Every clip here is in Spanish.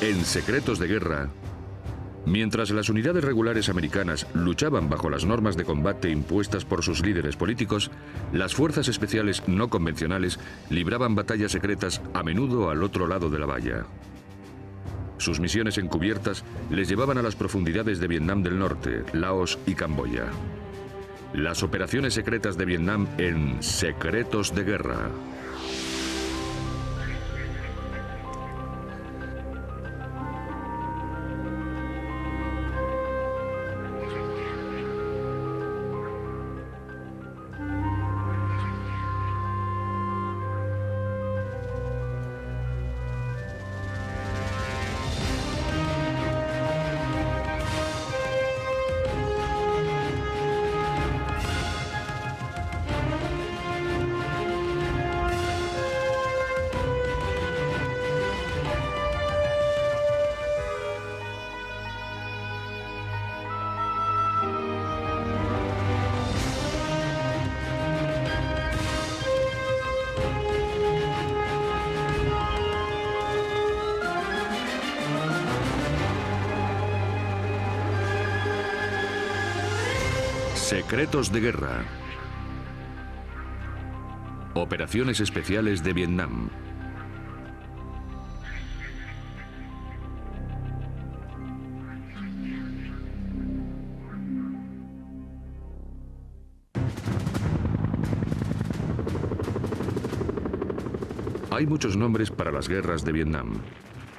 En Secretos de Guerra, mientras las unidades regulares americanas luchaban bajo las normas de combate impuestas por sus líderes políticos, las fuerzas especiales no convencionales libraban batallas secretas a menudo al otro lado de la valla. Sus misiones encubiertas les llevaban a las profundidades de Vietnam del Norte, Laos y Camboya. Las operaciones secretas de Vietnam en Secretos de Guerra. Secretos de Guerra. Operaciones especiales de Vietnam. Hay muchos nombres para las guerras de Vietnam.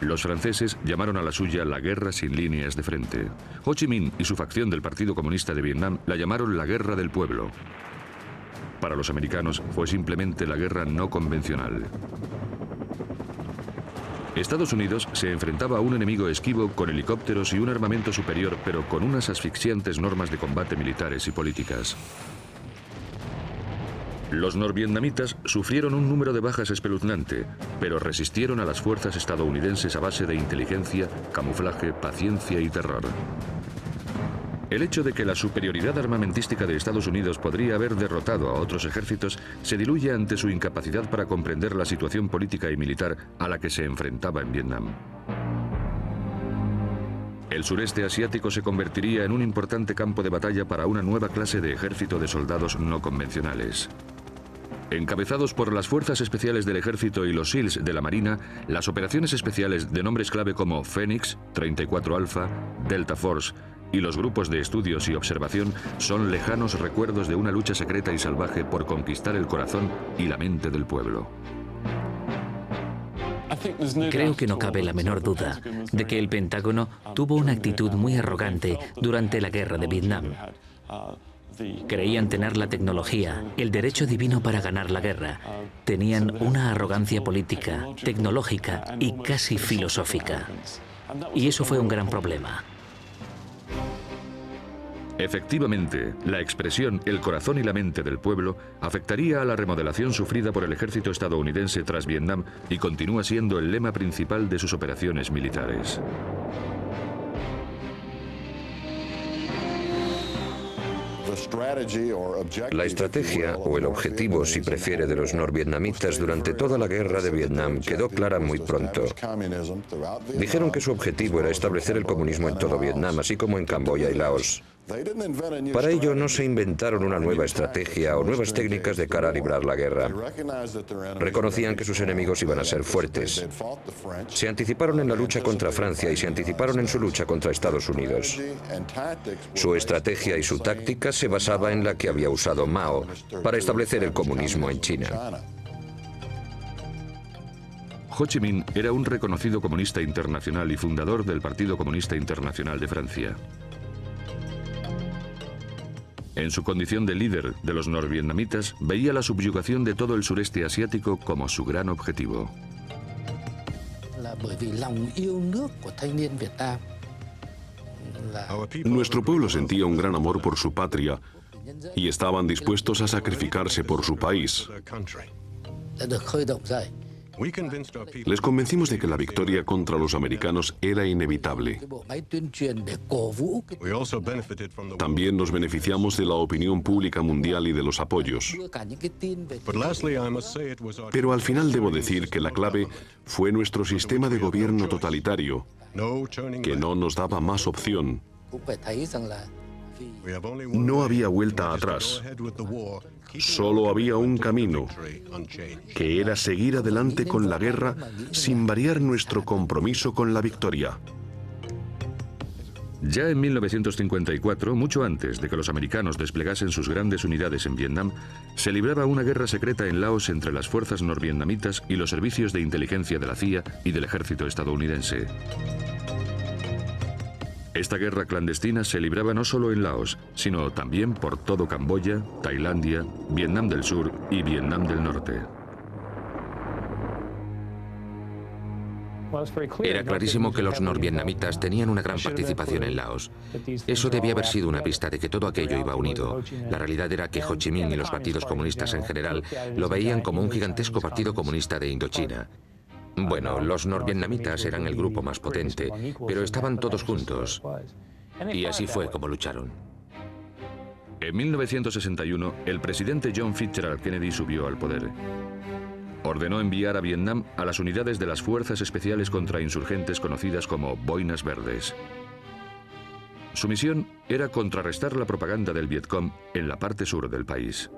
Los franceses llamaron a la suya la guerra sin líneas de frente. Ho Chi Minh y su facción del Partido Comunista de Vietnam la llamaron la guerra del pueblo. Para los americanos fue simplemente la guerra no convencional. Estados Unidos se enfrentaba a un enemigo esquivo con helicópteros y un armamento superior, pero con unas asfixiantes normas de combate militares y políticas. Los norvietnamitas sufrieron un número de bajas espeluznante, pero resistieron a las fuerzas estadounidenses a base de inteligencia, camuflaje, paciencia y terror. El hecho de que la superioridad armamentística de Estados Unidos podría haber derrotado a otros ejércitos se diluye ante su incapacidad para comprender la situación política y militar a la que se enfrentaba en Vietnam. El sureste asiático se convertiría en un importante campo de batalla para una nueva clase de ejército de soldados no convencionales. Encabezados por las fuerzas especiales del ejército y los SEALs de la Marina, las operaciones especiales de nombres clave como Phoenix, 34 Alpha, Delta Force y los grupos de estudios y observación son lejanos recuerdos de una lucha secreta y salvaje por conquistar el corazón y la mente del pueblo. Creo que no cabe la menor duda de que el Pentágono tuvo una actitud muy arrogante durante la guerra de Vietnam. Creían tener la tecnología, el derecho divino para ganar la guerra. Tenían una arrogancia política, tecnológica y casi filosófica. Y eso fue un gran problema. Efectivamente, la expresión "el corazón y la mente del pueblo" afectaría a la remodelación sufrida por el ejército estadounidense tras Vietnam y continúa siendo el lema principal de sus operaciones militares. La estrategia, o el objetivo, si prefiere, de los norvietnamitas durante toda la guerra de Vietnam quedó clara muy pronto. Dijeron que su objetivo era establecer el comunismo en todo Vietnam, así como en Camboya y Laos. Para ello no se inventaron una nueva estrategia o nuevas técnicas de cara a librar la guerra. Reconocían que sus enemigos iban a ser fuertes. Se anticiparon en la lucha contra Francia y se anticiparon en su lucha contra Estados Unidos. Su estrategia y su táctica se basaba en la que había usado Mao para establecer el comunismo en China. Ho Chi Minh era un reconocido comunista internacional y fundador del Partido Comunista Internacional de Francia. En su condición de líder de los norvietnamitas, veía la subyugación de todo el sureste asiático como su gran objetivo. Nuestro pueblo sentía un gran amor por su patria y estaban dispuestos a sacrificarse por su país. Les convencimos de que la victoria contra los americanos era inevitable. También nos beneficiamos de la opinión pública mundial y de los apoyos. Pero al final debo decir que la clave fue nuestro sistema de gobierno totalitario, que no nos daba más opción. No había vuelta atrás. Solo había un camino, que era seguir adelante con la guerra sin variar nuestro compromiso con la victoria. Ya en 1954, mucho antes de que los americanos desplegasen sus grandes unidades en Vietnam, se libraba una guerra secreta en Laos entre las fuerzas norvietnamitas y los servicios de inteligencia de la CIA y del ejército estadounidense. Esta guerra clandestina se libraba no solo en Laos, sino también por todo Camboya, Tailandia, Vietnam del Sur y Vietnam del Norte. Era clarísimo que los norvietnamitas tenían una gran participación en Laos. Eso debía haber sido una pista de que todo aquello iba unido. La realidad era que Ho Chi Minh y los partidos comunistas en general lo veían como un gigantesco partido comunista de Indochina. Bueno, los norvietnamitas eran el grupo más potente, pero estaban todos juntos. Y así fue como lucharon. En 1961, el presidente John Fitzgerald Kennedy subió al poder. Ordenó enviar a Vietnam a las unidades de las Fuerzas Especiales contra Insurgentes conocidas como Boinas Verdes. Su misión era contrarrestar la propaganda del Vietcong en la parte sur del país.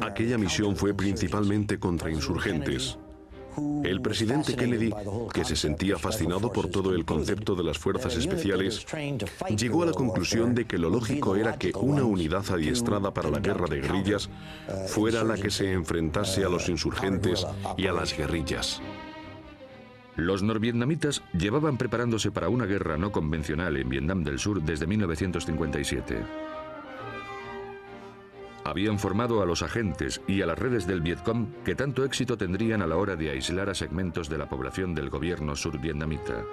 Aquella misión fue principalmente contra insurgentes. El presidente Kennedy, que se sentía fascinado por todo el concepto de las fuerzas especiales, llegó a la conclusión de que lo lógico era que una unidad adiestrada para la guerra de guerrillas fuera la que se enfrentase a los insurgentes y a las guerrillas. Los norvietnamitas llevaban preparándose para una guerra no convencional en Vietnam del Sur desde 1957. Habían formado a los agentes y a las redes del Vietcong que tanto éxito tendrían a la hora de aislar a segmentos de la población del gobierno survietnamita.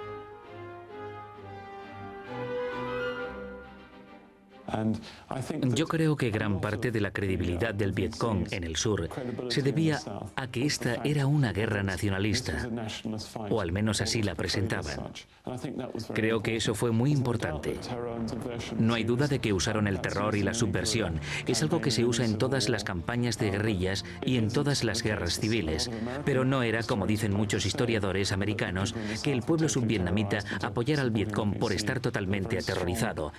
Yo creo que gran parte de la credibilidad del Vietcong en el sur se debía a que esta era una guerra nacionalista, o al menos así la presentaban. Creo que eso fue muy importante. No hay duda de que usaron el terror y la subversión. Es algo que se usa en todas las campañas de guerrillas y en todas las guerras civiles. Pero no era, como dicen muchos historiadores americanos, que el pueblo subvietnamita apoyara al Vietcong por estar totalmente aterrorizado.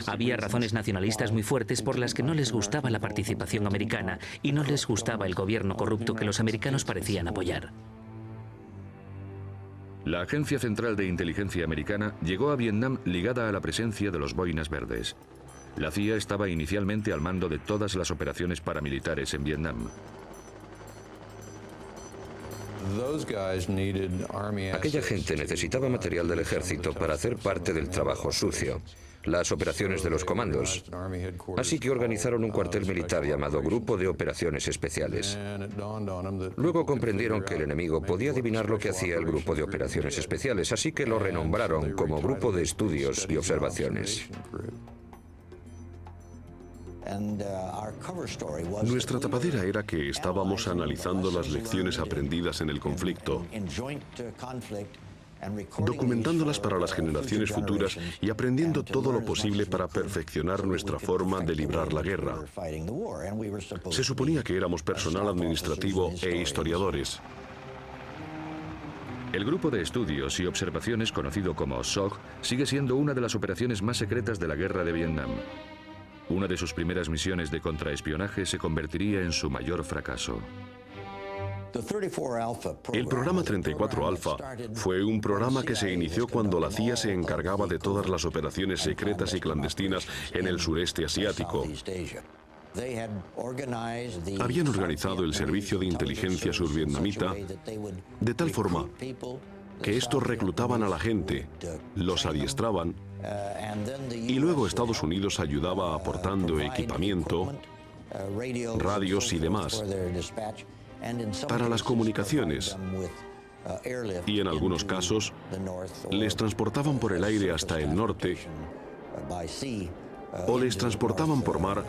Había razones nacionalistas muy fuertes por las que no les gustaba la participación americana y no les gustaba el gobierno corrupto que los americanos parecían apoyar. La Agencia Central de Inteligencia Americana llegó a Vietnam ligada a la presencia de los Boinas Verdes. La CIA estaba inicialmente al mando de todas las operaciones paramilitares en Vietnam. Aquella gente necesitaba material del ejército para hacer parte del trabajo sucio, las operaciones de los comandos. Así que organizaron un cuartel militar llamado Grupo de Operaciones Especiales. Luego comprendieron que el enemigo podía adivinar lo que hacía el Grupo de Operaciones Especiales, así que lo renombraron como Grupo de Estudios y Observaciones. Nuestra tapadera era que estábamos analizando las lecciones aprendidas en el conflicto, documentándolas para las generaciones futuras y aprendiendo todo lo posible para perfeccionar nuestra forma de librar la guerra. Se suponía que éramos personal administrativo e historiadores. El Grupo de Estudios y Observaciones, conocido como SOG, sigue siendo una de las operaciones más secretas de la guerra de Vietnam. Una de sus primeras misiones de contraespionaje se convertiría en su mayor fracaso. El programa 34 Alpha fue un programa que se inició cuando la CIA se encargaba de todas las operaciones secretas y clandestinas en el sureste asiático. Habían organizado el servicio de inteligencia survietnamita de tal forma que estos reclutaban a la gente, los adiestraban y luego Estados Unidos ayudaba aportando equipamiento, radios y demás para las comunicaciones, y en algunos casos les transportaban por el aire hasta el norte o les transportaban por mar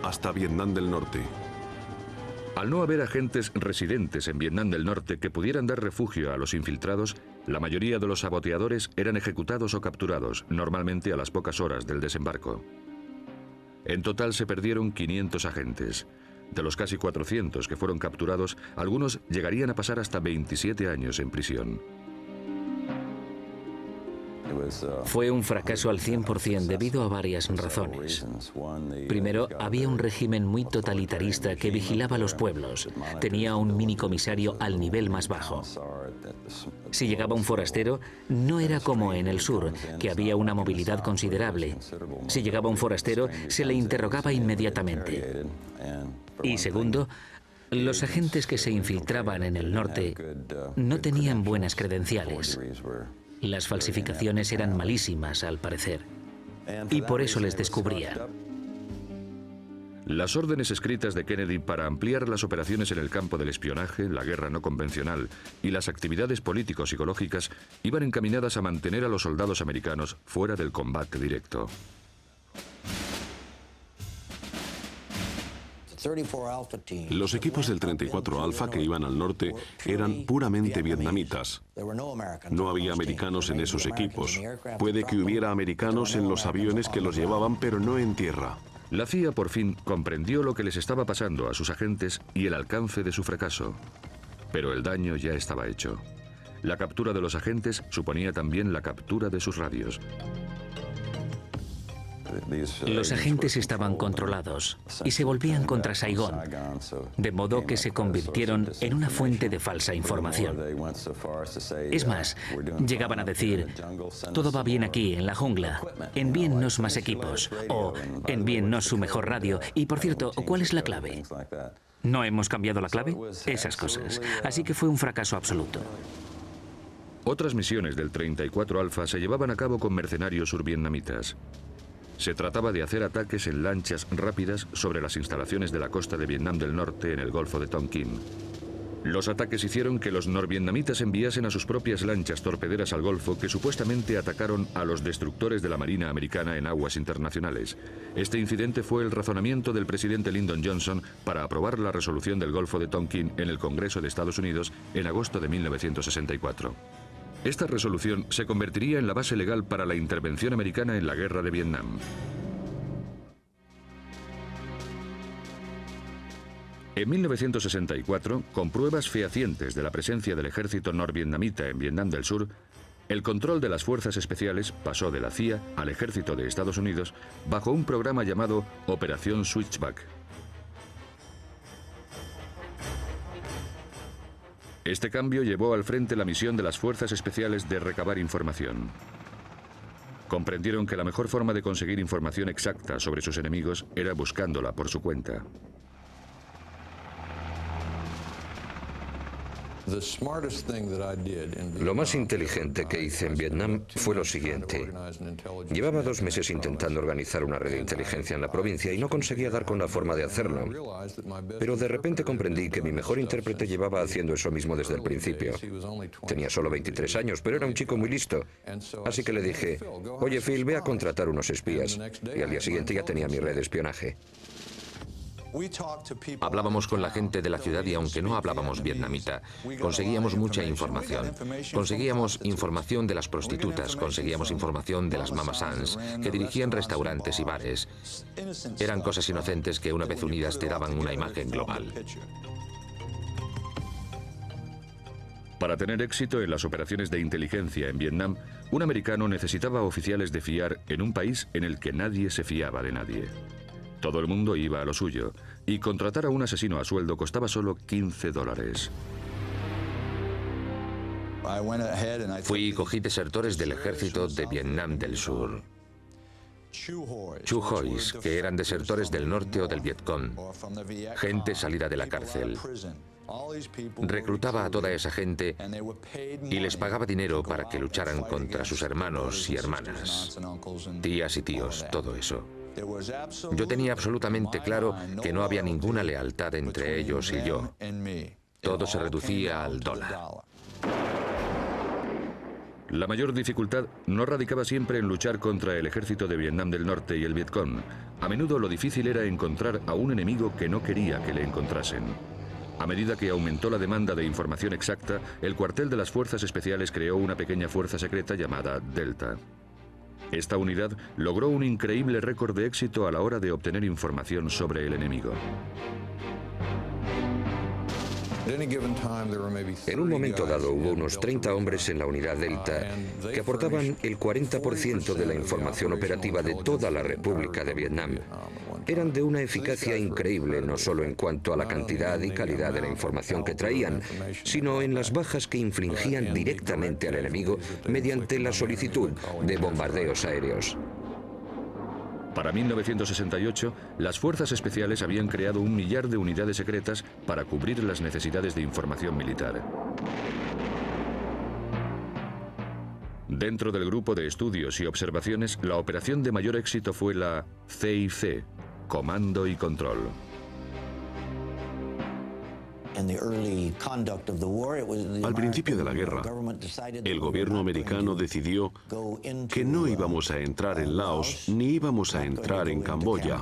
hasta Vietnam del Norte. Al no haber agentes residentes en Vietnam del Norte que pudieran dar refugio a los infiltrados, la mayoría de los saboteadores eran ejecutados o capturados, normalmente a las pocas horas del desembarco. En total se perdieron 500 agentes. De los casi 400 que fueron capturados, algunos llegarían a pasar hasta 27 años en prisión. Fue un fracaso al 100% debido a varias razones. Primero, había un régimen muy totalitarista que vigilaba los pueblos. Tenía un minicomisario al nivel más bajo. Si llegaba un forastero, no era como en el sur, que había una movilidad considerable. Si llegaba un forastero, se le interrogaba inmediatamente. Y segundo, los agentes que se infiltraban en el norte no tenían buenas credenciales. Las falsificaciones eran malísimas, al parecer, y por eso les descubrían. Las órdenes escritas de Kennedy para ampliar las operaciones en el campo del espionaje, la guerra no convencional y las actividades político-psicológicas iban encaminadas a mantener a los soldados americanos fuera del combate directo. Los equipos del 34 Alfa que iban al norte eran puramente vietnamitas. No había americanos en esos equipos. Puede que hubiera americanos en los aviones que los llevaban, pero no en tierra. La CIA por fin comprendió lo que les estaba pasando a sus agentes y el alcance de su fracaso. Pero el daño ya estaba hecho. La captura de los agentes suponía también la captura de sus radios. Los agentes estaban controlados y se volvían contra Saigón, de modo que se convirtieron en una fuente de falsa información. Es más, llegaban a decir: todo va bien aquí, en la jungla, envíennos más equipos, o envíennos su mejor radio, y por cierto, ¿cuál es la clave? ¿No hemos cambiado la clave? Esas cosas. Así que fue un fracaso absoluto. Otras misiones del 34 Alfa se llevaban a cabo con mercenarios survietnamitas. Se trataba de hacer ataques en lanchas rápidas sobre las instalaciones de la costa de Vietnam del Norte en el Golfo de Tonkin. Los ataques hicieron que los norvietnamitas enviasen a sus propias lanchas torpederas al Golfo que supuestamente atacaron a los destructores de la Marina americana en aguas internacionales. Este incidente fue el razonamiento del presidente Lyndon Johnson para aprobar la resolución del Golfo de Tonkin en el Congreso de Estados Unidos en agosto de 1964. Esta resolución se convertiría en la base legal para la intervención americana en la guerra de Vietnam. En 1964, con pruebas fehacientes de la presencia del ejército norvietnamita en Vietnam del Sur, el control de las fuerzas especiales pasó de la CIA al ejército de Estados Unidos bajo un programa llamado Operación Switchback. Este cambio llevó al frente la misión de las fuerzas especiales de recabar información. Comprendieron que la mejor forma de conseguir información exacta sobre sus enemigos era buscándola por su cuenta. Lo más inteligente que hice en Vietnam fue lo siguiente. Llevaba 2 meses intentando organizar una red de inteligencia en la provincia y no conseguía dar con la forma de hacerlo. Pero de repente comprendí que mi mejor intérprete llevaba haciendo eso mismo desde el principio. Tenía solo 23 años, pero era un chico muy listo. Así que le dije: oye Phil, ve a contratar unos espías. Y al día siguiente ya tenía mi red de espionaje. Hablábamos con la gente de la ciudad y aunque no hablábamos vietnamita, conseguíamos mucha información. Conseguíamos información de las prostitutas, conseguíamos información de las Mama Sans, que dirigían restaurantes y bares. Eran cosas inocentes que una vez unidas te daban una imagen global. Para tener éxito en las operaciones de inteligencia en Vietnam, un americano necesitaba oficiales de fiar en un país en el que nadie se fiaba de nadie. Todo el mundo iba a lo suyo, y contratar a un asesino a sueldo costaba solo $15. Fui y cogí desertores del ejército de Vietnam del Sur. Chu Hois, que eran desertores del norte o del Vietcong, gente salida de la cárcel. Reclutaba a toda esa gente y les pagaba dinero para que lucharan contra sus hermanos y hermanas, tías y tíos, todo eso. Yo tenía absolutamente claro que no había ninguna lealtad entre ellos y yo. Todo se reducía al dólar. La mayor dificultad no radicaba siempre en luchar contra el ejército de Vietnam del Norte y el Vietcong. A menudo lo difícil era encontrar a un enemigo que no quería que le encontrasen. A medida que aumentó la demanda de información exacta, el cuartel de las fuerzas especiales creó una pequeña fuerza secreta llamada Delta. Esta unidad logró un increíble récord de éxito a la hora de obtener información sobre el enemigo. En un momento dado hubo unos 30 hombres en la unidad Delta que aportaban el 40% de la información operativa de toda la República de Vietnam. Eran de una eficacia increíble, no solo en cuanto a la cantidad y calidad de la información que traían, sino en las bajas que infligían directamente al enemigo mediante la solicitud de bombardeos aéreos. Para 1968, las fuerzas especiales habían creado 1 millar de unidades secretas para cubrir las necesidades de información militar. Dentro del grupo de estudios y observaciones, la operación de mayor éxito fue la CIC, Comando y Control. Al principio de la guerra, el gobierno americano decidió que no íbamos a entrar en Laos ni íbamos a entrar en Camboya,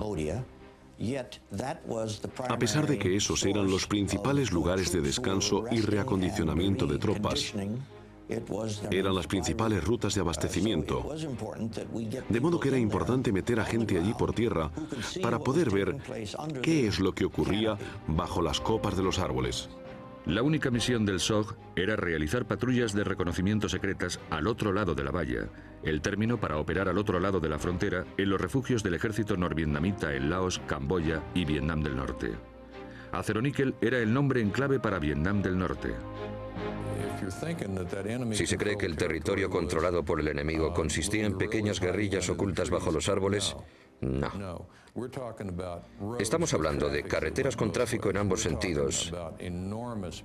a pesar de que esos eran los principales lugares de descanso y reacondicionamiento de tropas. Eran las principales rutas de abastecimiento, de modo que era importante meter a gente allí por tierra para poder ver qué es lo que ocurría bajo las copas de los árboles. La única misión del SOG era realizar patrullas de reconocimiento secretas al otro lado de la valla, el término para operar al otro lado de la frontera en los refugios del ejército norvietnamita en Laos, Camboya y Vietnam del Norte. Aceroníquel era el nombre en clave para Vietnam del Norte. Si se cree que el territorio controlado por el enemigo consistía en pequeñas guerrillas ocultas bajo los árboles, no. Estamos hablando de carreteras con tráfico en ambos sentidos.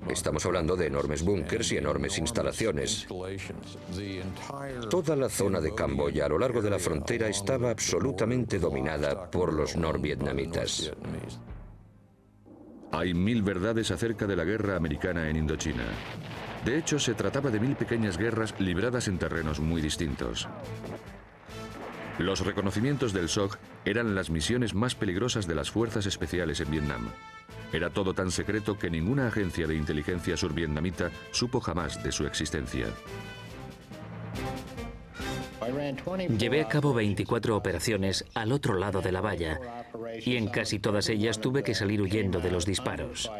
Estamos hablando de enormes búnkers y enormes instalaciones. Toda la zona de Camboya a lo largo de la frontera estaba absolutamente dominada por los norvietnamitas. Hay 1000 verdades acerca de la guerra americana en Indochina. De hecho, se trataba de 1000 pequeñas guerras libradas en terrenos muy distintos. Los reconocimientos del SOG eran las misiones más peligrosas de las fuerzas especiales en Vietnam. Era todo tan secreto que ninguna agencia de inteligencia survietnamita supo jamás de su existencia. Llevé a cabo 24 operaciones al otro lado de la valla y en casi todas ellas tuve que salir huyendo de los disparos.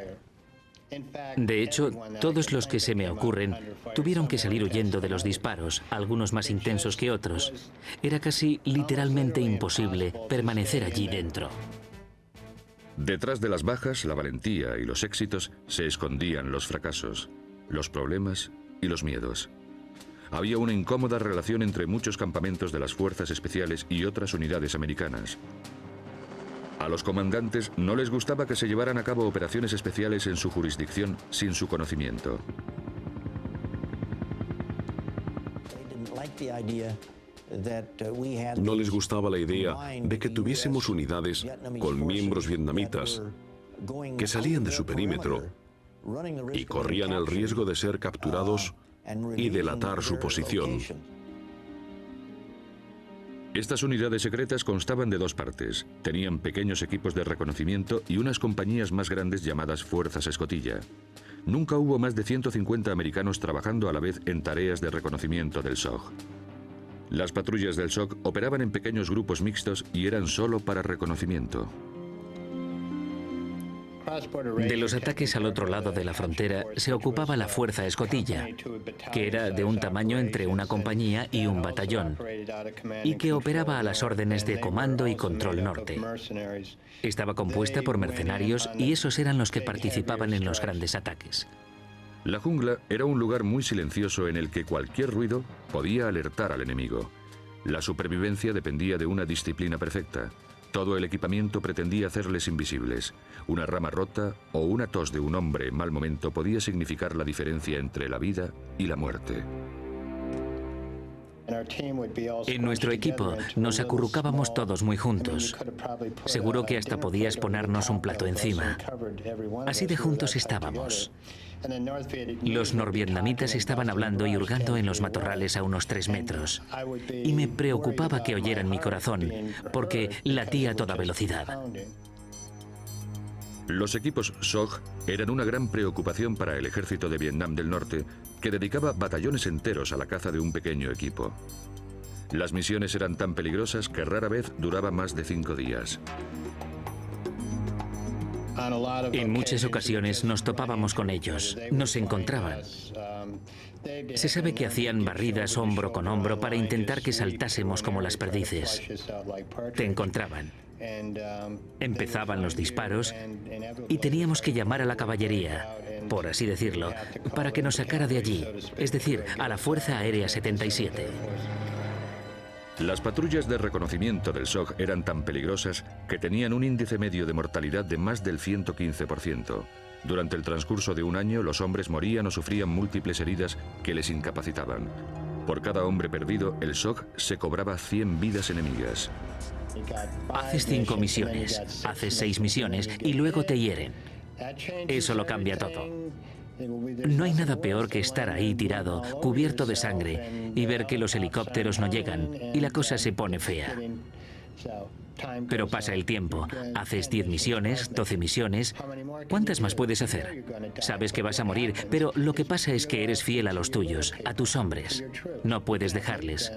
De hecho, todos los que se me ocurren tuvieron que salir huyendo de los disparos, algunos más intensos que otros. Era casi literalmente imposible permanecer allí dentro. Detrás de las bajas, la valentía y los éxitos se escondían los fracasos, los problemas y los miedos. Había una incómoda relación entre muchos campamentos de las fuerzas especiales y otras unidades americanas. A los comandantes no les gustaba que se llevaran a cabo operaciones especiales en su jurisdicción sin su conocimiento. No les gustaba la idea de que tuviésemos unidades con miembros vietnamitas que salían de su perímetro y corrían el riesgo de ser capturados y delatar su posición. Estas unidades secretas constaban de 2 partes. Tenían pequeños equipos de reconocimiento y unas compañías más grandes llamadas Fuerzas Escotilla. Nunca hubo más de 150 americanos trabajando a la vez en tareas de reconocimiento del SOG. Las patrullas del SOG operaban en pequeños grupos mixtos y eran solo para reconocimiento. De los ataques al otro lado de la frontera se ocupaba la Fuerza Escotilla, que era de un tamaño entre una compañía y un batallón, y que operaba a las órdenes de Comando y Control Norte. Estaba compuesta por mercenarios y esos eran los que participaban en los grandes ataques. La jungla era un lugar muy silencioso en el que cualquier ruido podía alertar al enemigo. La supervivencia dependía de una disciplina perfecta. Todo el equipamiento pretendía hacerles invisibles. Una rama rota o una tos de un hombre en mal momento podía significar la diferencia entre la vida y la muerte. En nuestro equipo nos acurrucábamos todos muy juntos. Seguro que hasta podías ponernos un plato encima. Así de juntos estábamos. Los norvietnamitas estaban hablando y hurgando en los matorrales a unos 3 metros. Y me preocupaba que oyeran mi corazón, porque latía a toda velocidad. Los equipos SOG eran una gran preocupación para el ejército de Vietnam del Norte, que dedicaba batallones enteros a la caza de un pequeño equipo. Las misiones eran tan peligrosas que rara vez duraba más de 5 días. En muchas ocasiones nos topábamos con ellos, nos encontraban. Se sabe que hacían barridas hombro con hombro para intentar que saltásemos como las perdices. Te encontraban. Empezaban los disparos y teníamos que llamar a la caballería, por así decirlo, para que nos sacara de allí, es decir, a la Fuerza Aérea 77. Las patrullas de reconocimiento del SOG eran tan peligrosas que tenían un índice medio de mortalidad de más del 115%. Durante el transcurso de un año, los hombres morían o sufrían múltiples heridas que les incapacitaban. Por cada hombre perdido, el SOG se cobraba 100 vidas enemigas. Haces 5 misiones, haces 6 misiones y luego te hieren. Eso lo cambia todo. No hay nada peor que estar ahí tirado, cubierto de sangre, y ver que los helicópteros no llegan y la cosa se pone fea. Pero pasa el tiempo, haces 10 misiones, 12 misiones. ¿Cuántas más puedes hacer? Sabes que vas a morir, pero lo que pasa es que eres fiel a los tuyos, a tus hombres. No puedes dejarles.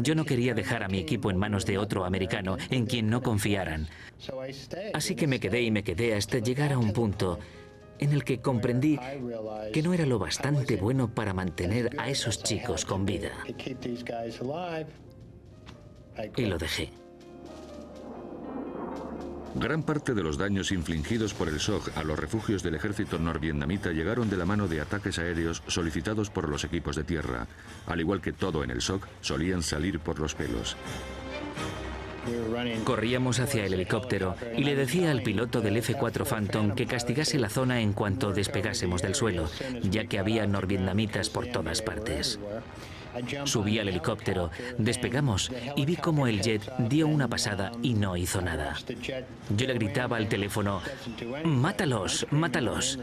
Yo no quería dejar a mi equipo en manos de otro americano en quien no confiaran. Así que me quedé hasta llegar a un punto en el que comprendí que no era lo bastante bueno para mantener a esos chicos con vida. Y lo dejé. Gran parte de los daños infligidos por el SOG a los refugios del ejército norvietnamita llegaron de la mano de ataques aéreos solicitados por los equipos de tierra. Al igual que todo en el SOG, solían salir por los pelos. Corríamos hacia el helicóptero y le decía al piloto del F-4 Phantom que castigase la zona en cuanto despegásemos del suelo, ya que había norvietnamitas por todas partes. Subí al helicóptero, despegamos y vi cómo el jet dio una pasada y no hizo nada. Yo le gritaba al teléfono, ¡mátalos, mátalos!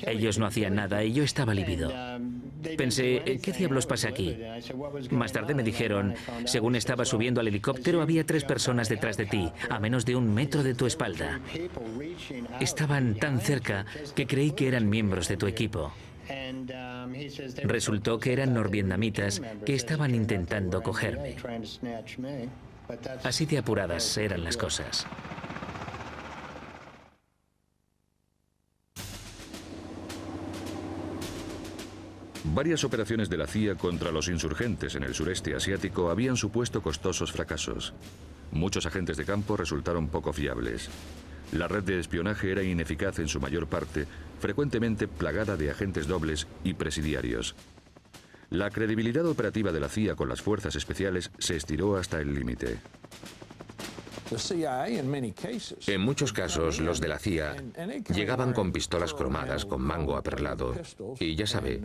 Ellos no hacían nada y yo estaba lívido. Pensé, ¿qué diablos pasa aquí? Más tarde me dijeron, según estaba subiendo al helicóptero había 3 personas detrás de ti, a menos de 1 metro de tu espalda. Estaban tan cerca que creí que eran miembros de tu equipo. Resultó que eran norvietnamitas que estaban intentando cogerme. Así de apuradas eran las cosas. Varias operaciones de la CIA contra los insurgentes en el sureste asiático habían supuesto costosos fracasos. Muchos agentes de campo resultaron poco fiables. La red de espionaje era ineficaz en su mayor parte, frecuentemente plagada de agentes dobles y presidiarios. La credibilidad operativa de la CIA con las fuerzas especiales se estiró hasta el límite. En muchos casos, los de la CIA llegaban con pistolas cromadas con mango aperlado y, ya sabe,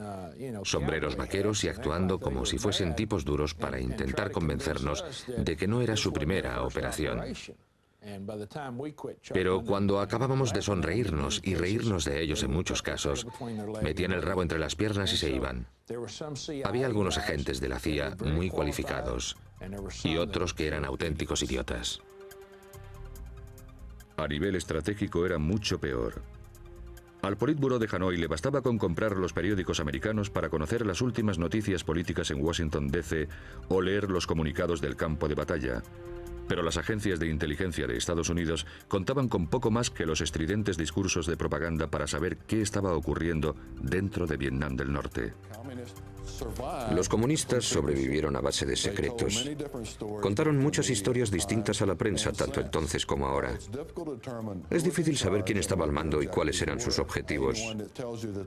sombreros vaqueros y actuando como si fuesen tipos duros para intentar convencernos de que no era su primera operación. Pero cuando acabábamos de sonreírnos y reírnos de ellos en muchos casos, metían el rabo entre las piernas y se iban. Había algunos agentes de la CIA muy cualificados y otros que eran auténticos idiotas. A nivel estratégico era mucho peor. Al Politburó de Hanoi le bastaba con comprar los periódicos americanos para conocer las últimas noticias políticas en Washington, D.C. o leer los comunicados del campo de batalla. Pero las agencias de inteligencia de Estados Unidos contaban con poco más que los estridentes discursos de propaganda para saber qué estaba ocurriendo dentro de Vietnam del Norte. Los comunistas sobrevivieron a base de secretos. Contaron muchas historias distintas a la prensa, tanto entonces como ahora. Es difícil saber quién estaba al mando y cuáles eran sus objetivos.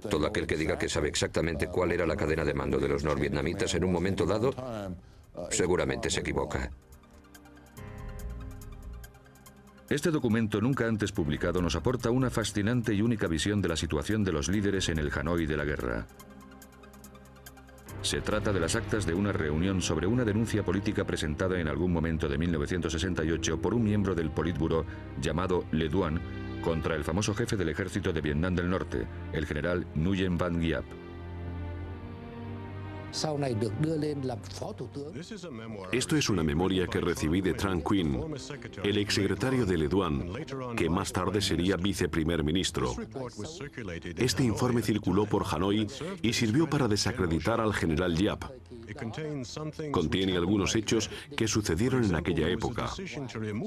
Todo aquel que diga que sabe exactamente cuál era la cadena de mando de los norvietnamitas en un momento dado, seguramente se equivoca. Este documento nunca antes publicado nos aporta una fascinante y única visión de la situación de los líderes en el Hanoi de la guerra. Se trata de las actas de una reunión sobre una denuncia política presentada en algún momento de 1968 por un miembro del Politburó llamado Le Duan contra el famoso jefe del ejército de Vietnam del Norte, el general Nguyen Van Giap. Esto es una memoria que recibí de Tran Quynh, el exsecretario de Le Duan, que más tarde sería viceprimer ministro. Este informe circuló por Hanoi y sirvió para desacreditar al general Giap. Contiene algunos hechos que sucedieron en aquella época.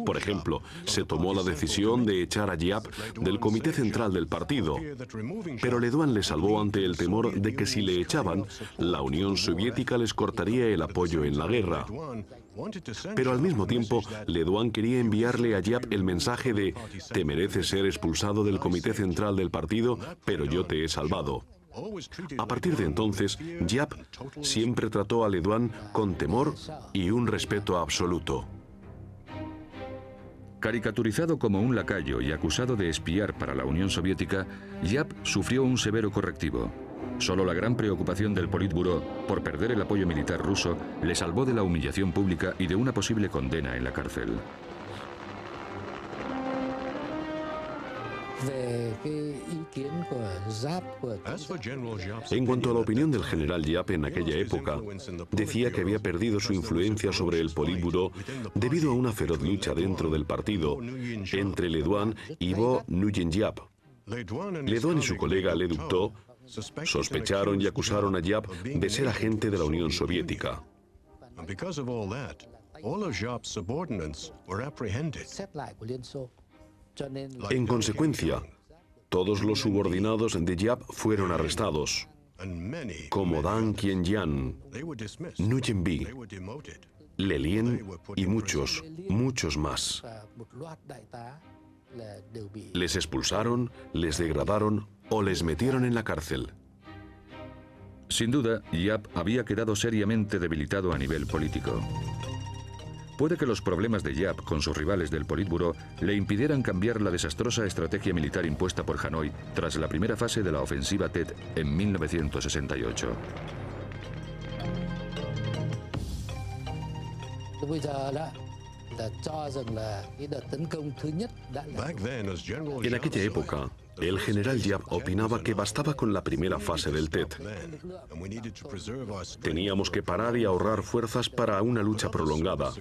Por ejemplo, se tomó la decisión de echar a Giap del comité central del partido, pero Le Duan le salvó ante el temor de que si le echaban, la Unión Soviética les cortaría el apoyo en la guerra. Pero al mismo tiempo, Le Duan quería enviarle a Giap el mensaje de «Te mereces ser expulsado del comité central del partido, pero yo te he salvado». A partir de entonces, Giap siempre trató a Le Duan con temor y un respeto absoluto. Caricaturizado como un lacayo y acusado de espiar para la Unión Soviética, Giap sufrió un severo correctivo. Solo la gran preocupación del Politburó por perder el apoyo militar ruso le salvó de la humillación pública y de una posible condena en la cárcel. En cuanto a la opinión del general Giap en aquella época, decía que había perdido su influencia sobre el Politburó debido a una feroz lucha dentro del partido entre Le Duan y Vo Nguyen Giap. Le Duan y su colega Le Duc Tho sospecharon y acusaron a Giap de ser agente de la Unión Soviética. En consecuencia, todos los subordinados de Giap fueron arrestados, como Dan Quien Yan, Nguyen Bi, Le Lien y muchos, muchos más. Les expulsaron, les degradaron o les metieron en la cárcel. Sin duda, Giap había quedado seriamente debilitado a nivel político. Puede que los problemas de Giap con sus rivales del Politburó le impidieran cambiar la desastrosa estrategia militar impuesta por Hanoi tras la primera fase de la ofensiva Tet en 1968. En aquella época, el general Giap opinaba que bastaba con la primera fase del Tet. Teníamos que parar y ahorrar fuerzas para una lucha prolongada.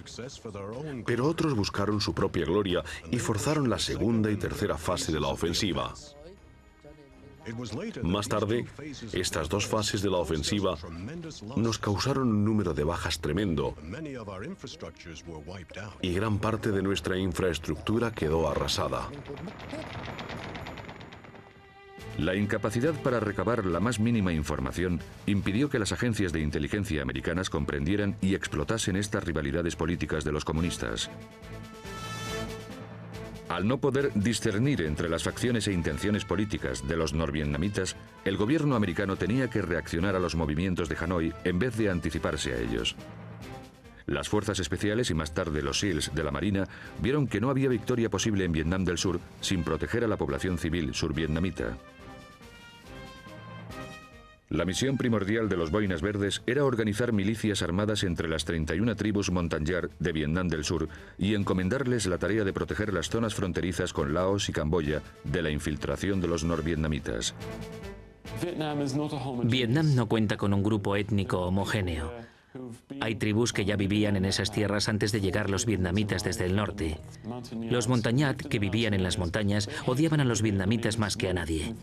Pero otros buscaron su propia gloria y forzaron la segunda y tercera fase de la ofensiva. Más tarde, estas dos fases de la ofensiva nos causaron un número de bajas tremendo y gran parte de nuestra infraestructura quedó arrasada. La incapacidad para recabar la más mínima información impidió que las agencias de inteligencia americanas comprendieran y explotasen estas rivalidades políticas de los comunistas. Al no poder discernir entre las facciones e intenciones políticas de los norvietnamitas, el gobierno americano tenía que reaccionar a los movimientos de Hanoi en vez de anticiparse a ellos. Las fuerzas especiales y más tarde los SEALs de la Marina vieron que no había victoria posible en Vietnam del Sur sin proteger a la población civil survietnamita. La misión primordial de los Boinas Verdes era organizar milicias armadas entre las 31 tribus montañar de Vietnam del Sur y encomendarles la tarea de proteger las zonas fronterizas con Laos y Camboya de la infiltración de los norvietnamitas. Vietnam no cuenta con un grupo étnico homogéneo. Hay tribus que ya vivían en esas tierras antes de llegar los vietnamitas desde el norte. Los montañat, que vivían en las montañas, odiaban a los vietnamitas más que a nadie.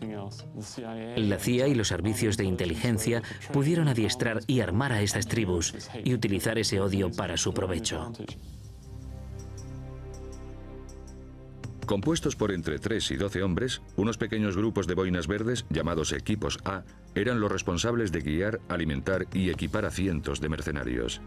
La CIA y los servicios de inteligencia pudieron adiestrar y armar a estas tribus y utilizar ese odio para su provecho. Compuestos por entre 3 y 12 hombres, unos pequeños grupos de boinas verdes, llamados equipos A, eran los responsables de guiar, alimentar y equipar a cientos de mercenarios.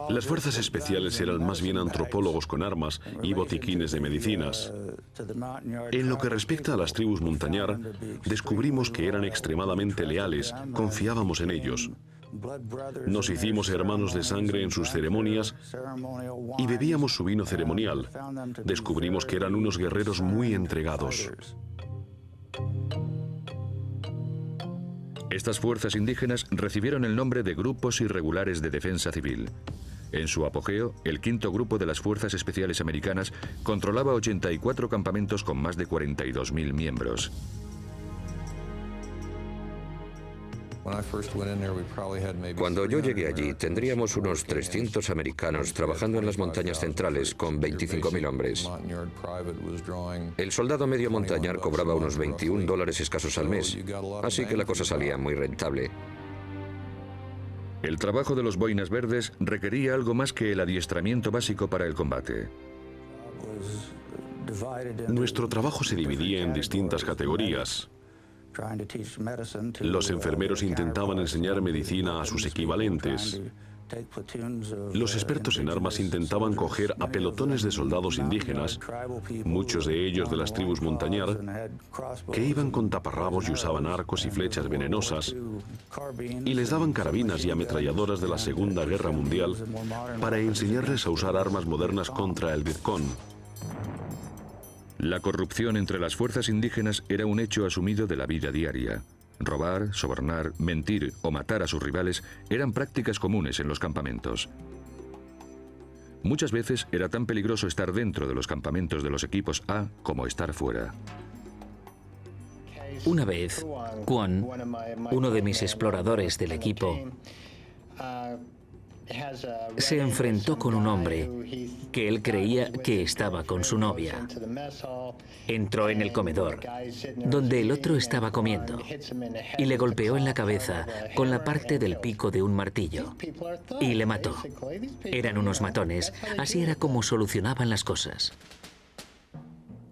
Las fuerzas especiales eran más bien antropólogos con armas y botiquines de medicinas. En lo que respecta a las tribus montañar, descubrimos que eran extremadamente leales, confiábamos en ellos. Nos hicimos hermanos de sangre en sus ceremonias y bebíamos su vino ceremonial. Descubrimos que eran unos guerreros muy entregados. Estas fuerzas indígenas recibieron el nombre de Grupos Irregulares de Defensa Civil. En su apogeo, el quinto grupo de las Fuerzas Especiales Americanas controlaba 84 campamentos con más de 42.000 miembros. Cuando yo llegué allí, tendríamos unos 300 americanos trabajando en las montañas centrales con 25.000 hombres. El soldado medio montañar cobraba unos $21 escasos al mes, así que la cosa salía muy rentable. El trabajo de los boinas verdes requería algo más que el adiestramiento básico para el combate. Nuestro trabajo se dividía en distintas categorías. Los enfermeros intentaban enseñar medicina a sus equivalentes. Los expertos en armas intentaban coger a pelotones de soldados indígenas, muchos de ellos de las tribus montañar, que iban con taparrabos y usaban arcos y flechas venenosas, y les daban carabinas y ametralladoras de la Segunda Guerra Mundial para enseñarles a usar armas modernas contra el Vietcong. La corrupción entre las fuerzas indígenas era un hecho asumido de la vida diaria. Robar, sobornar, mentir o matar a sus rivales eran prácticas comunes en los campamentos. Muchas veces era tan peligroso estar dentro de los campamentos de los equipos A como estar fuera. Una vez, Kwon, uno de mis exploradores del equipo, se enfrentó con un hombre que él creía que estaba con su novia. Entró en el comedor, donde el otro estaba comiendo, y le golpeó en la cabeza con la parte del pico de un martillo, y le mató. Eran unos matones, así era como solucionaban las cosas.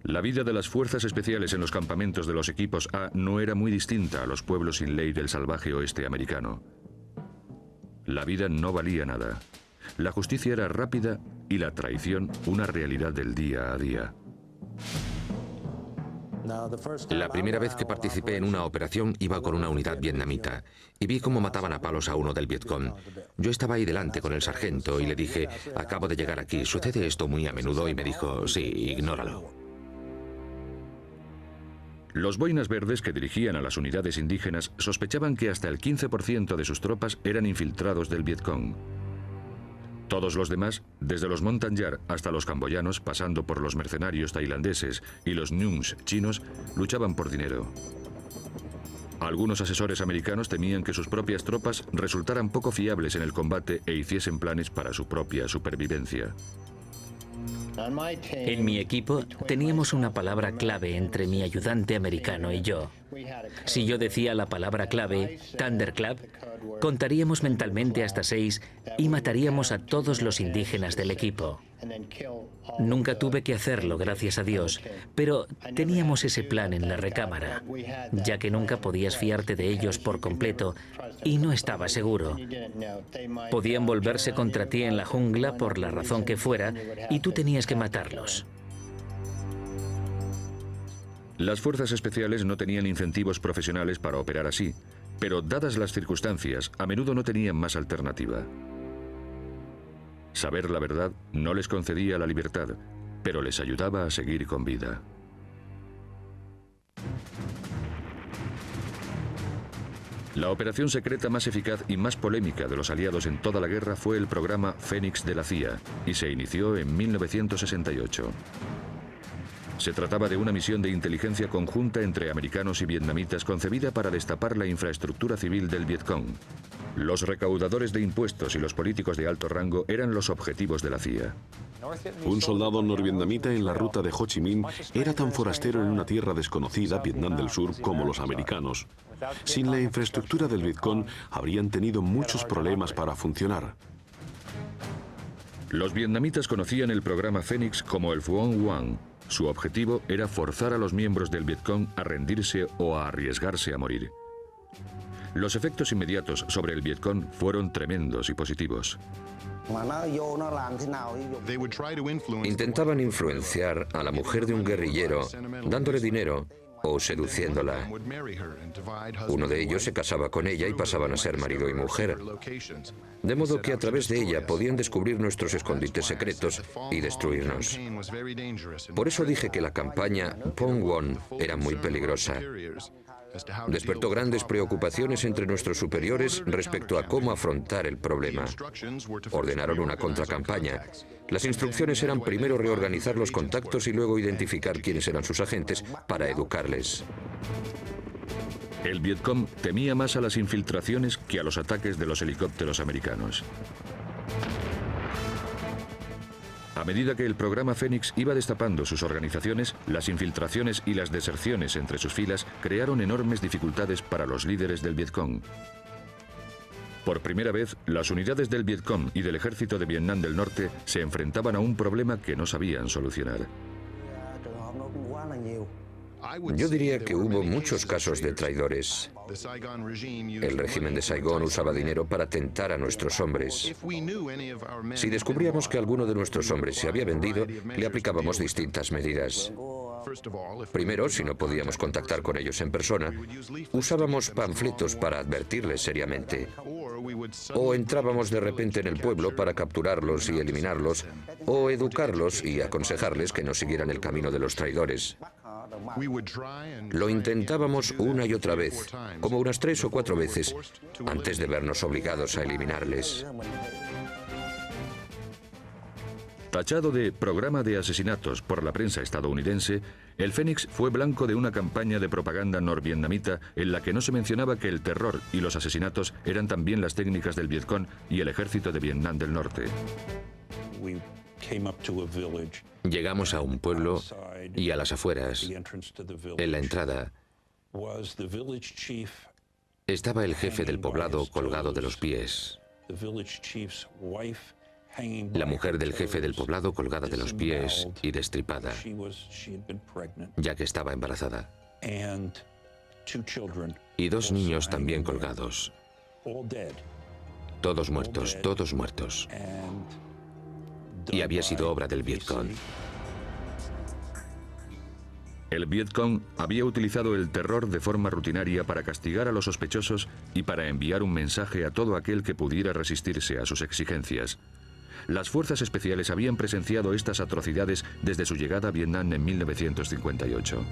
La vida de las fuerzas especiales en los campamentos de los equipos A no era muy distinta a los pueblos sin ley del salvaje oeste americano. La vida no valía nada. La justicia era rápida y la traición una realidad del día a día. La primera vez que participé en una operación iba con una unidad vietnamita y vi cómo mataban a palos a uno del Vietcong. Yo estaba ahí delante con el sargento y le dije, acabo de llegar aquí, ¿sucede esto muy a menudo? Y me dijo, sí, ignóralo. Los boinas verdes que dirigían a las unidades indígenas sospechaban que hasta el 15% de sus tropas eran infiltrados del Vietcong. Todos los demás, desde los montañar hasta los camboyanos, pasando por los mercenarios tailandeses y los Nhuns chinos, luchaban por dinero. Algunos asesores americanos temían que sus propias tropas resultaran poco fiables en el combate e hiciesen planes para su propia supervivencia. En mi equipo teníamos una palabra clave entre mi ayudante americano y yo. Si yo decía la palabra clave, Thunderclap, contaríamos mentalmente hasta 6 y mataríamos a todos los indígenas del equipo. Nunca tuve que hacerlo, gracias a Dios, pero teníamos ese plan en la recámara, ya que nunca podías fiarte de ellos por completo y no estaba seguro. Podían volverse contra ti en la jungla por la razón que fuera y tú tenías que matarlos. Las fuerzas especiales no tenían incentivos profesionales para operar así, pero dadas las circunstancias, a menudo no tenían más alternativa. Saber la verdad no les concedía la libertad, pero les ayudaba a seguir con vida. La operación secreta más eficaz y más polémica de los aliados en toda la guerra fue el programa Fénix de la CIA, y se inició en 1968. Se trataba de una misión de inteligencia conjunta entre americanos y vietnamitas concebida para destapar la infraestructura civil del Vietcong. Los recaudadores de impuestos y los políticos de alto rango eran los objetivos de la CIA. Un soldado norvietnamita en la ruta de Ho Chi Minh era tan forastero en una tierra desconocida, Vietnam del Sur, como los americanos. Sin la infraestructura del Vietcong, habrían tenido muchos problemas para funcionar. Los vietnamitas conocían el programa Fénix como el Phuong Hoang. Su objetivo era forzar a los miembros del Vietcong a rendirse o a arriesgarse a morir. Los efectos inmediatos sobre el Vietcong fueron tremendos y positivos. Intentaban influenciar a la mujer de un guerrillero, dándole dinero o seduciéndola. Uno de ellos se casaba con ella y pasaban a ser marido y mujer. De modo que a través de ella podían descubrir nuestros escondites secretos y destruirnos. Por eso dije que la campaña Phuong Hoang era muy peligrosa. Despertó grandes preocupaciones entre nuestros superiores respecto a cómo afrontar el problema. Ordenaron una contracampaña. Las instrucciones eran primero reorganizar los contactos y luego identificar quiénes eran sus agentes para educarles. El Vietcong temía más a las infiltraciones que a los ataques de los helicópteros americanos. A medida que el programa Fénix iba destapando sus organizaciones, las infiltraciones y las deserciones entre sus filas crearon enormes dificultades para los líderes del Vietcong. Por primera vez, las unidades del Vietcong y del Ejército de Vietnam del Norte se enfrentaban a un problema que no sabían solucionar. Yo diría que hubo muchos casos de traidores. El régimen de Saigón usaba dinero para tentar a nuestros hombres. Si descubríamos que alguno de nuestros hombres se había vendido, le aplicábamos distintas medidas. Primero, si no podíamos contactar con ellos en persona, usábamos panfletos para advertirles seriamente. O entrábamos de repente en el pueblo para capturarlos y eliminarlos, o educarlos y aconsejarles que no siguieran el camino de los traidores. Lo intentábamos una y otra vez, como unas 3 o 4 veces, antes de vernos obligados a eliminarles. Tachado de programa de asesinatos por la prensa estadounidense, el Fénix fue blanco de una campaña de propaganda norvietnamita en la que no se mencionaba que el terror y los asesinatos eran también las técnicas del Vietcong y el Ejército de Vietnam del Norte. Llegamos a un pueblo y a las afueras, en la entrada, estaba el jefe del poblado colgado de los pies. La mujer del jefe del poblado colgada de los pies y destripada, ya que estaba embarazada. Y 2 niños también colgados. Todos muertos, todos muertos. Y había sido obra del Vietcong. El Vietcong había utilizado el terror de forma rutinaria para castigar a los sospechosos y para enviar un mensaje a todo aquel que pudiera resistirse a sus exigencias. Las fuerzas especiales habían presenciado estas atrocidades desde su llegada a Vietnam en 1958.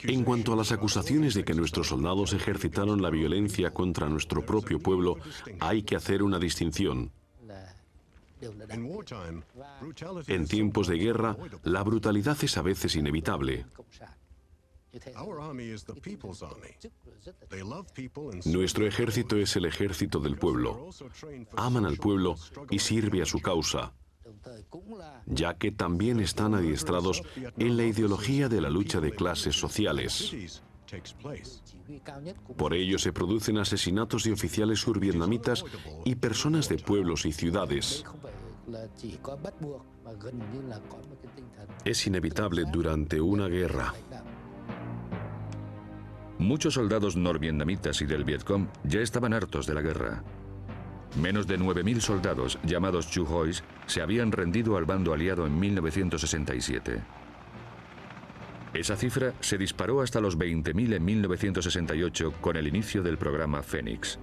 En cuanto a las acusaciones de que nuestros soldados ejercitaron la violencia contra nuestro propio pueblo, hay que hacer una distinción. En tiempos de guerra, la brutalidad es a veces inevitable. Nuestro ejército es el ejército del pueblo. Aman al pueblo y sirve a su causa, ya que también están adiestrados en la ideología de la lucha de clases sociales. Por ello se producen asesinatos de oficiales survietnamitas y personas de pueblos y ciudades. Es inevitable durante una guerra. Muchos soldados norvietnamitas y del Vietcong ya estaban hartos de la guerra. Menos de 9.000 soldados, llamados Chu Hois, se habían rendido al bando aliado en 1967. Esa cifra se disparó hasta los 20.000 en 1968 con el inicio del programa Fénix.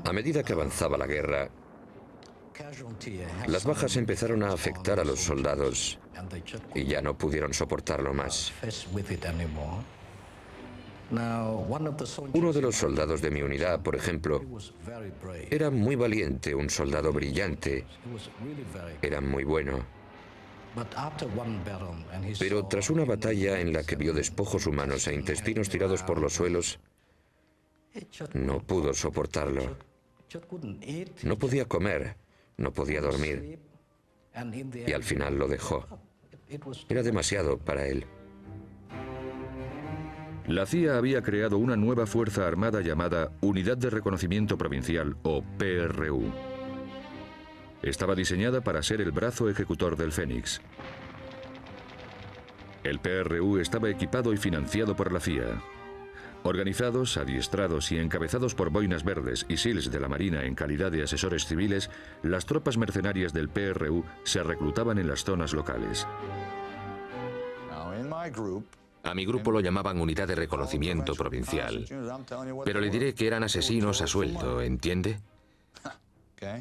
A medida que avanzaba la guerra, las bajas empezaron a afectar a los soldados y ya no pudieron soportarlo más. Uno de los soldados de mi unidad, por ejemplo, era muy valiente, un soldado brillante, era muy bueno. Pero tras una batalla en la que vio despojos humanos e intestinos tirados por los suelos, no pudo soportarlo. No podía comer, no podía dormir, y al final lo dejó. Era demasiado para él. La CIA había creado una nueva fuerza armada llamada Unidad de Reconocimiento Provincial, o PRU. Estaba diseñada para ser el brazo ejecutor del Fénix. El PRU estaba equipado y financiado por la CIA. Organizados, adiestrados y encabezados por boinas verdes y SEALs de la Marina en calidad de asesores civiles, las tropas mercenarias del PRU se reclutaban en las zonas locales. A mi grupo lo llamaban Unidad de Reconocimiento Provincial. Pero le diré que eran asesinos a sueldo, ¿entiende?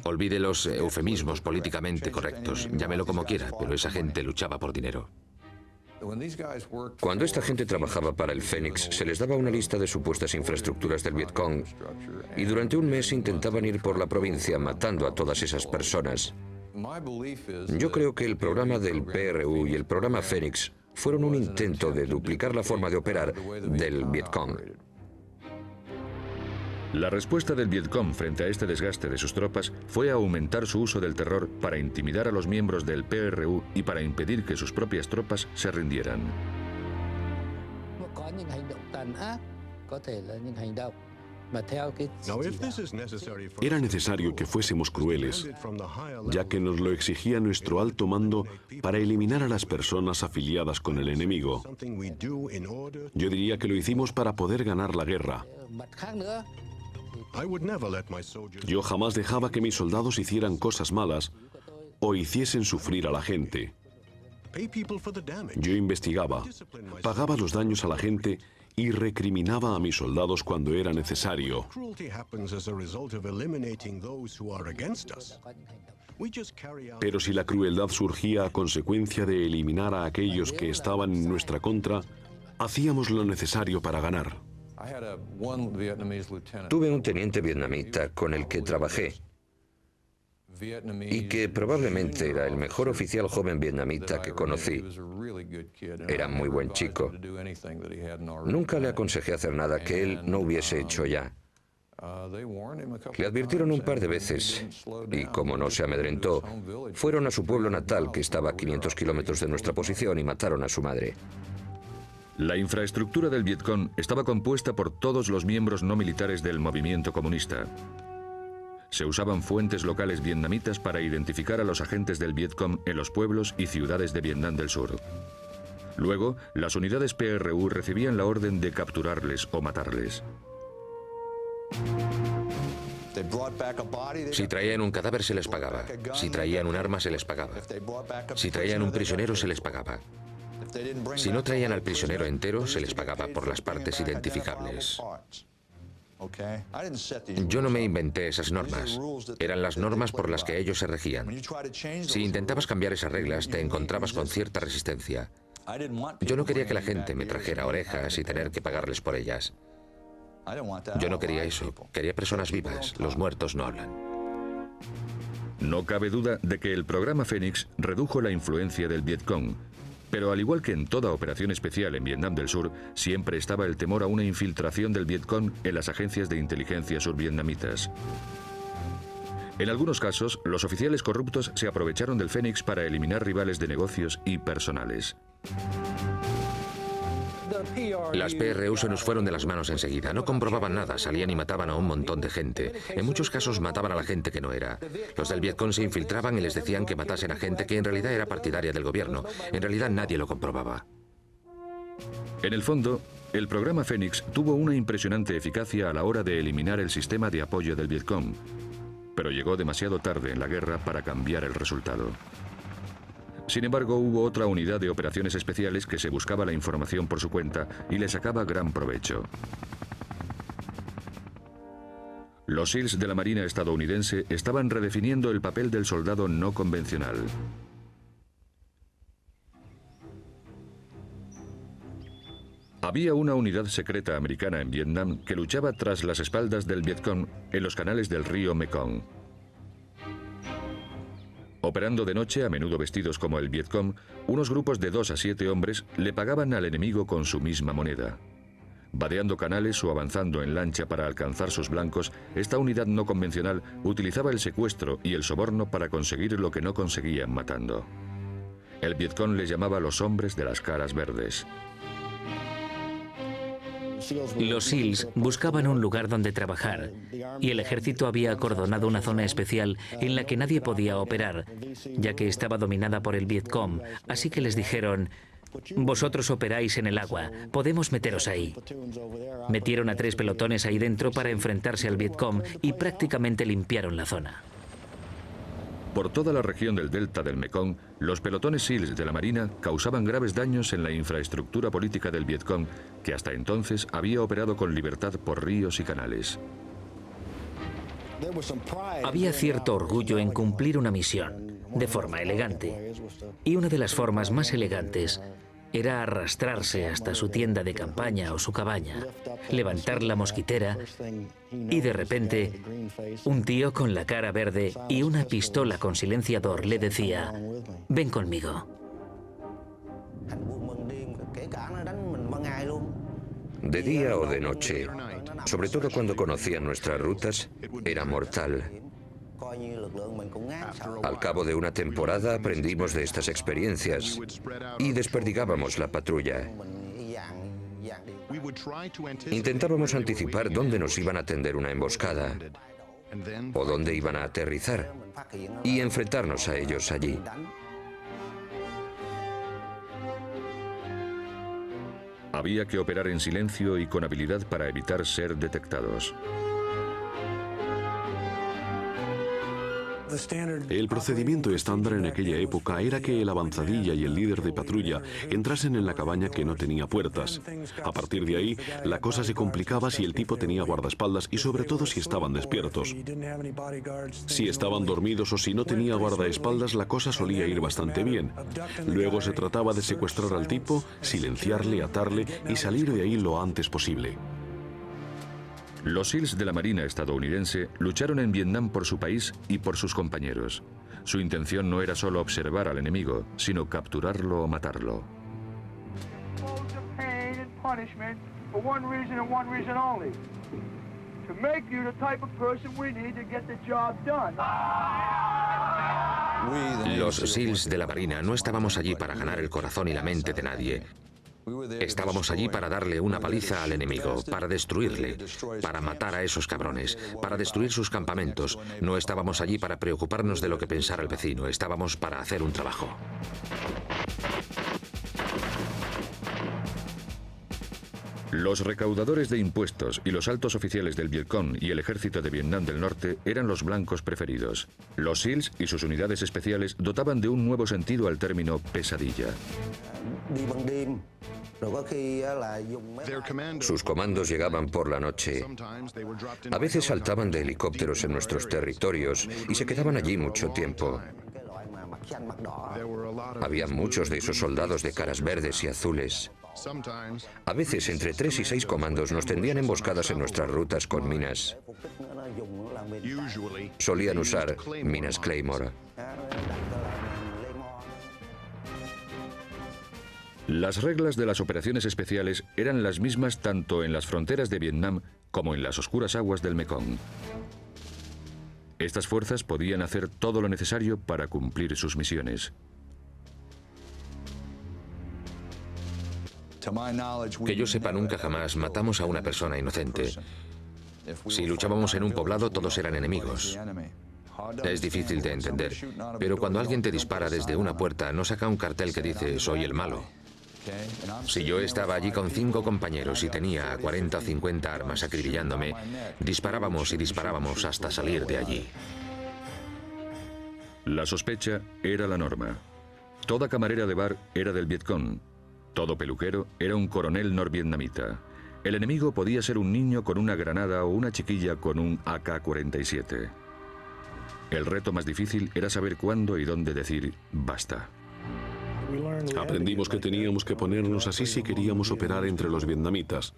Olvide los eufemismos políticamente correctos, llámelo como quiera, pero esa gente luchaba por dinero. Cuando esta gente trabajaba para el Fénix, se les daba una lista de supuestas infraestructuras del Vietcong y durante un mes intentaban ir por la provincia matando a todas esas personas. Yo creo que el programa del PRU y el programa Fénix fueron un intento de duplicar la forma de operar del Vietcong. La respuesta del Vietcong frente a este desgaste de sus tropas fue aumentar su uso del terror para intimidar a los miembros del PRU y para impedir que sus propias tropas se rindieran. Era necesario que fuésemos crueles, ya que nos lo exigía nuestro alto mando para eliminar a las personas afiliadas con el enemigo. Yo diría que lo hicimos para poder ganar la guerra. Yo jamás dejaba que mis soldados hicieran cosas malas o hiciesen sufrir a la gente. Yo investigaba, pagaba los daños a la gente y recriminaba a mis soldados cuando era necesario. Pero si la crueldad surgía a consecuencia de eliminar a aquellos que estaban en nuestra contra, hacíamos lo necesario para ganar. Tuve un teniente vietnamita con el que trabajé y que probablemente era el mejor oficial joven vietnamita que conocí. Era muy buen chico. Nunca le aconsejé hacer nada que él no hubiese hecho ya. Le advirtieron un par de veces y, como no se amedrentó, fueron a su pueblo natal, que estaba a 500 kilómetros de nuestra posición, y mataron a su madre. La infraestructura del Vietcong estaba compuesta por todos los miembros no militares del movimiento comunista. Se usaban fuentes locales vietnamitas para identificar a los agentes del Vietcong en los pueblos y ciudades de Vietnam del Sur. Luego, las unidades PRU recibían la orden de capturarles o matarles. Si traían un cadáver se les pagaba. Si traían un arma se les pagaba. Si traían un prisionero se les pagaba. Si no traían al prisionero entero, se les pagaba por las partes identificables. Yo no me inventé esas normas. Eran las normas por las que ellos se regían. Si intentabas cambiar esas reglas, te encontrabas con cierta resistencia. Yo no quería que la gente me trajera orejas y tener que pagarles por ellas. Yo no quería eso. Quería personas vivas. Los muertos no hablan. No cabe duda de que el programa Fénix redujo la influencia del Vietcong. Pero al igual que en toda operación especial en Vietnam del Sur, siempre estaba el temor a una infiltración del Vietcong en las agencias de inteligencia survietnamitas. En algunos casos, los oficiales corruptos se aprovecharon del Fénix para eliminar rivales de negocios y personales. Las PRU se nos fueron de las manos enseguida. No comprobaban nada, salían y mataban a un montón de gente. En muchos casos mataban a la gente que no era. Los del Vietcong se infiltraban y les decían que matasen a gente que en realidad era partidaria del gobierno. En realidad nadie lo comprobaba. En el fondo, el programa Fénix tuvo una impresionante eficacia a la hora de eliminar el sistema de apoyo del Vietcong, pero llegó demasiado tarde en la guerra para cambiar el resultado. Sin embargo, hubo otra unidad de operaciones especiales que se buscaba la información por su cuenta y le sacaba gran provecho. Los SEALs de la Marina estadounidense estaban redefiniendo el papel del soldado no convencional. Había una unidad secreta americana en Vietnam que luchaba tras las espaldas del Vietcong en los canales del río Mekong. Operando de noche, a menudo vestidos como el Vietcong, unos grupos de 2 a 7 hombres le pagaban al enemigo con su misma moneda. Vadeando canales o avanzando en lancha para alcanzar sus blancos, esta unidad no convencional utilizaba el secuestro y el soborno para conseguir lo que no conseguían matando. El Vietcong les llamaba los hombres de las caras verdes. Los SEALs buscaban un lugar donde trabajar y el ejército había acordonado una zona especial en la que nadie podía operar, ya que estaba dominada por el Vietcong, así que les dijeron: vosotros operáis en el agua, podemos meteros ahí. Metieron a 3 pelotones ahí dentro para enfrentarse al Vietcong y prácticamente limpiaron la zona. Por toda la región del delta del Mekong, los pelotones SEALs de la Marina causaban graves daños en la infraestructura política del Vietcong, que hasta entonces había operado con libertad por ríos y canales. Había cierto orgullo en cumplir una misión, de forma elegante. Y una de las formas más elegantes era arrastrarse hasta su tienda de campaña o su cabaña, levantar la mosquitera y de repente un tío con la cara verde y una pistola con silenciador le decía: «Ven conmigo». De día o de noche, sobre todo cuando conocían nuestras rutas, era mortal. Al cabo de una temporada aprendimos de estas experiencias y desperdigábamos la patrulla. Intentábamos anticipar dónde nos iban a tender una emboscada o dónde iban a aterrizar y enfrentarnos a ellos allí. Había que operar en silencio y con habilidad para evitar ser detectados. El procedimiento estándar en aquella época era que el avanzadilla y el líder de patrulla entrasen en la cabaña que no tenía puertas. A partir de ahí, la cosa se complicaba si el tipo tenía guardaespaldas y sobre todo si estaban despiertos. Si estaban dormidos o si no tenía guardaespaldas, la cosa solía ir bastante bien. Luego se trataba de secuestrar al tipo, silenciarle, atarle y salir de ahí lo antes posible. Los SEALs de la Marina estadounidense lucharon en Vietnam por su país y por sus compañeros. Su intención no era solo observar al enemigo, sino capturarlo o matarlo. Los SEALs de la Marina no estábamos allí para ganar el corazón y la mente de nadie. Estábamos allí para darle una paliza al enemigo, para destruirle, para matar a esos cabrones, para destruir sus campamentos. No estábamos allí para preocuparnos de lo que pensara el vecino, estábamos para hacer un trabajo. Los recaudadores de impuestos y los altos oficiales del Vietcong y el ejército de Vietnam del Norte eran los blancos preferidos. Los SEALs y sus unidades especiales dotaban de un nuevo sentido al término pesadilla. Sus comandos llegaban por la noche. A veces saltaban de helicópteros en nuestros territorios y se quedaban allí mucho tiempo. Había muchos de esos soldados de caras verdes y azules. A veces entre 3 y 6 comandos nos tendían emboscadas en nuestras rutas con minas. Solían usar minas Claymore. Las reglas de las operaciones especiales eran las mismas tanto en las fronteras de Vietnam como en las oscuras aguas del Mekong. Estas fuerzas podían hacer todo lo necesario para cumplir sus misiones. Que yo sepa, nunca jamás matamos a una persona inocente. Si luchábamos en un poblado, todos eran enemigos. Es difícil de entender, pero cuando alguien te dispara desde una puerta, no saca un cartel que dice «Soy el malo». Si yo estaba allí con 5 compañeros y tenía 40 o 50 armas acribillándome, disparábamos y disparábamos hasta salir de allí. La sospecha era la norma. Toda camarera de bar era del Vietcong. Todo peluquero era un coronel norvietnamita. El enemigo podía ser un niño con una granada o una chiquilla con un AK-47. El reto más difícil era saber cuándo y dónde decir «basta». Aprendimos que teníamos que ponernos así si queríamos operar entre los vietnamitas.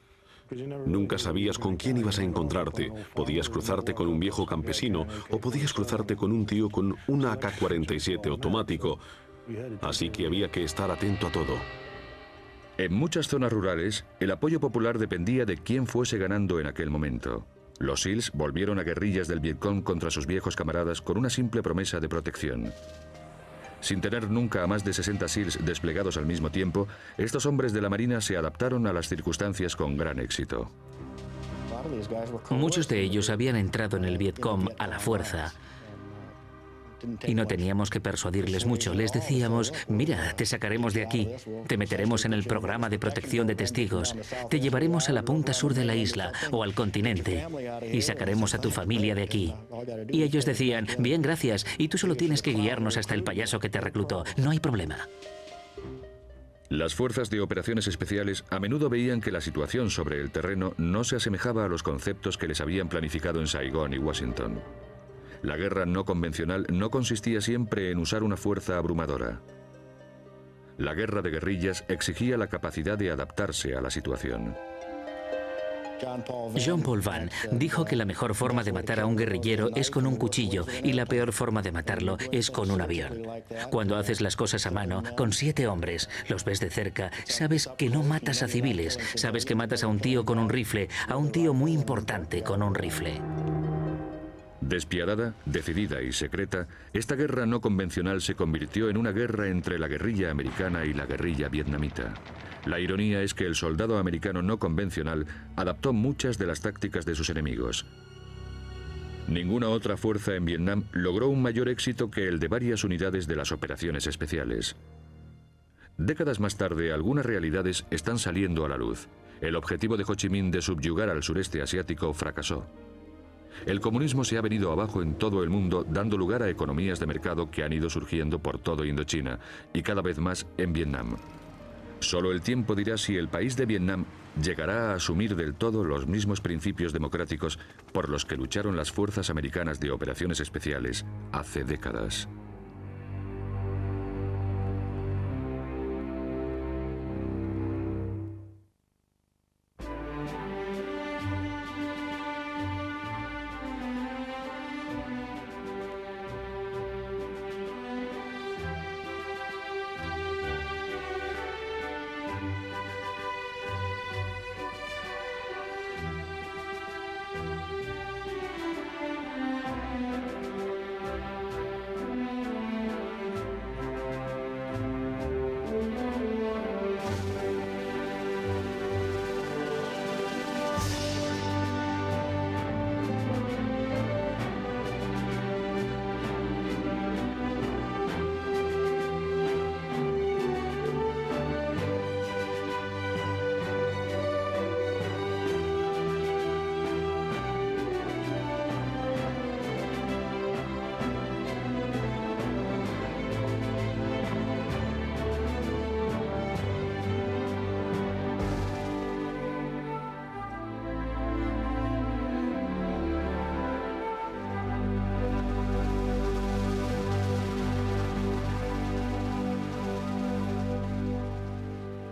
Nunca sabías con quién ibas a encontrarte. Podías cruzarte con un viejo campesino o podías cruzarte con un tío con un AK-47 automático. Así que había que estar atento a todo. En muchas zonas rurales, el apoyo popular dependía de quién fuese ganando en aquel momento. Los SEALs volvieron a guerrillas del Vietcong contra sus viejos camaradas con una simple promesa de protección. Sin tener nunca a más de 60 SEALs desplegados al mismo tiempo, estos hombres de la Marina se adaptaron a las circunstancias con gran éxito. Muchos de ellos habían entrado en el Vietcong a la fuerza. Y no teníamos que persuadirles mucho. Les decíamos, mira, te sacaremos de aquí, te meteremos en el programa de protección de testigos, te llevaremos a la punta sur de la isla o al continente y sacaremos a tu familia de aquí. Y ellos decían, bien, gracias, y tú solo tienes que guiarnos hasta el payaso que te reclutó, no hay problema. Las fuerzas de operaciones especiales a menudo veían que la situación sobre el terreno no se asemejaba a los conceptos que les habían planificado en Saigón y Washington. La guerra no convencional no consistía siempre en usar una fuerza abrumadora. La guerra de guerrillas exigía la capacidad de adaptarse a la situación. John Paul Vann dijo que la mejor forma de matar a un guerrillero es con un cuchillo y la peor forma de matarlo es con un avión. Cuando haces las cosas a mano, con 7 hombres, los ves de cerca, sabes que no matas a civiles, sabes que matas a un tío con un rifle, a un tío muy importante con un rifle. Despiadada, decidida y secreta, esta guerra no convencional se convirtió en una guerra entre la guerrilla americana y la guerrilla vietnamita. La ironía es que el soldado americano no convencional adaptó muchas de las tácticas de sus enemigos. Ninguna otra fuerza en Vietnam logró un mayor éxito que el de varias unidades de las operaciones especiales. Décadas más tarde, algunas realidades están saliendo a la luz. El objetivo de Ho Chi Minh de subyugar al sureste asiático fracasó. El comunismo se ha venido abajo en todo el mundo, dando lugar a economías de mercado que han ido surgiendo por todo Indochina y cada vez más en Vietnam. Solo el tiempo dirá si el país de Vietnam llegará a asumir del todo los mismos principios democráticos por los que lucharon las fuerzas americanas de operaciones especiales hace décadas.